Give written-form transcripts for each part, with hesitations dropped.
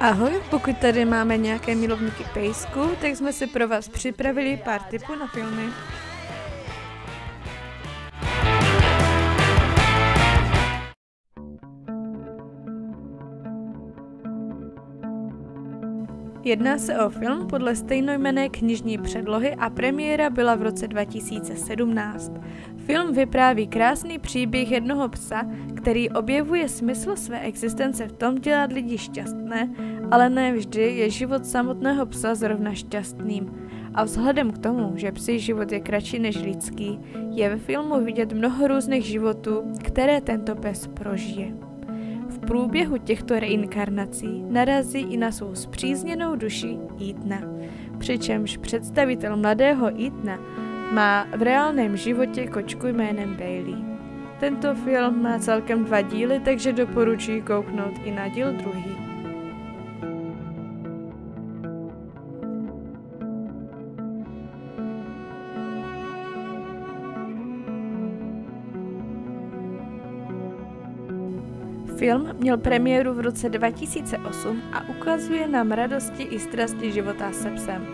Ahoj, pokud tady máme nějaké milovníky pejsku, tak jsme si pro vás připravili pár tipů na filmy. Jedná se o film podle stejnojmenné knižní předlohy a premiéra byla v roce 2017. Film vypráví krásný příběh jednoho psa, který objevuje smysl své existence v tom dělat lidi šťastné, ale ne vždy je život samotného psa zrovna šťastným. A vzhledem k tomu, že psí život je kratší než lidský, je ve filmu vidět mnoho různých životů, které tento pes prožije. V průběhu těchto reinkarnací narazí i na svou spřízněnou duši Ethna, přičemž představitel mladého Ethna má v reálném životě kočku jménem Bailey. Tento film má celkem 2 díly, takže doporučuji kouknout i na díl druhý. Film měl premiéru v roce 2008 a ukazuje nám radosti i strasti života se psem.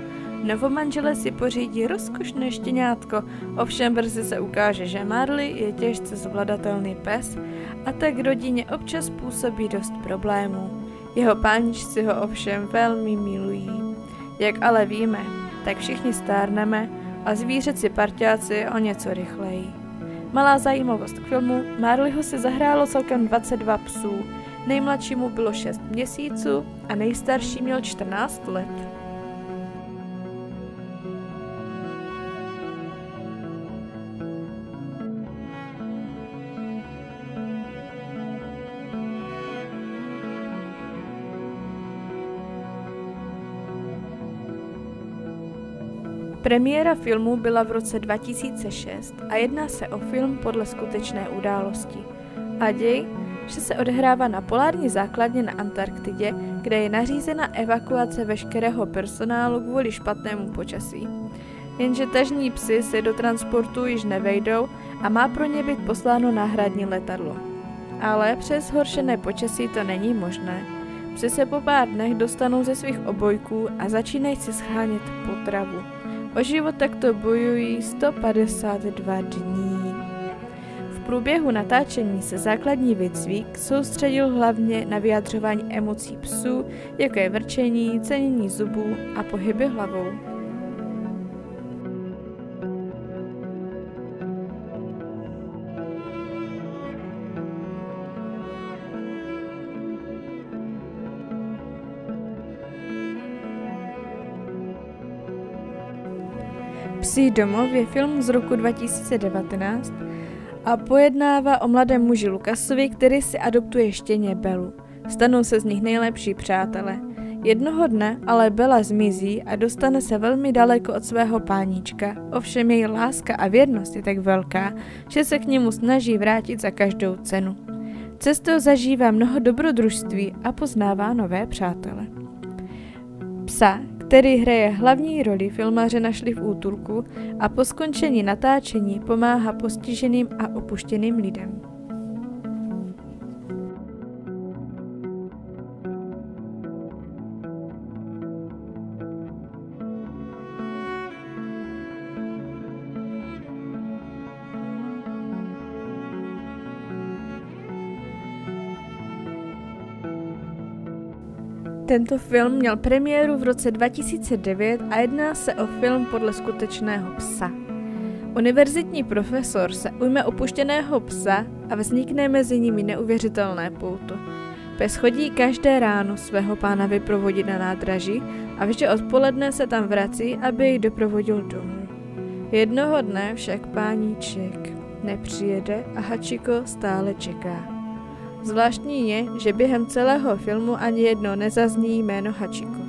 Novomanželé si pořídí rozkošné štěňátko, ovšem brzy se ukáže, že Marley je těžce zvladatelný pes a tak rodině občas působí dost problémů. Jeho páničci ho ovšem velmi milují. Jak ale víme, tak všichni stárneme a zvířeci parťáci o něco rychleji. Malá zajímavost k filmu, Marleyho si zahrálo celkem 22 psů, nejmladšímu bylo 6 měsíců a nejstarší měl 14 let. Premiéra filmu byla v roce 2006 a jedná se o film podle skutečné události. A děj, že se odehrává na polární základně na Antarktidě, kde je nařízena evakuace veškerého personálu kvůli špatnému počasí. Jenže tažní psi se do transportu již nevejdou a má pro ně být posláno náhradní letadlo. Ale přes zhoršené počasí to není možné. Psi se po pár dnech dostanou ze svých obojků a začínají si schánět potravu. O život takto bojují 152 dní. V průběhu natáčení se základní výcvik soustředil hlavně na vyjadřování emocí psů, jako je vrčení, cenění zubů a pohyby hlavou. Psí domov je film z roku 2019 a pojednává o mladém muži Lukasovi, který si adoptuje štěně Bellu. Stanou se z nich nejlepší přátelé. Jednoho dne ale Bella zmizí a dostane se velmi daleko od svého páníčka, ovšem její láska a věrnost je tak velká, že se k němu snaží vrátit za každou cenu. Cestou zažívá mnoho dobrodružství a poznává nové přátele. Psa, který hraje hlavní roli, filmaře našli v útulku a po skončení natáčení pomáhá postiženým a opuštěným lidem. Tento film měl premiéru v roce 2009 a jedná se o film podle skutečného psa. Univerzitní profesor se ujme opuštěného psa a vznikne mezi nimi neuvěřitelné pouto. Pes chodí každé ráno svého pána vyprovodit na nádraží a vždy odpoledne se tam vrací, aby jej doprovodil domů. Jednoho dne však páníček nepřijede a Hachiko stále čeká. Zvláštní je, že během celého filmu ani jednou nezazní jméno Hachiko.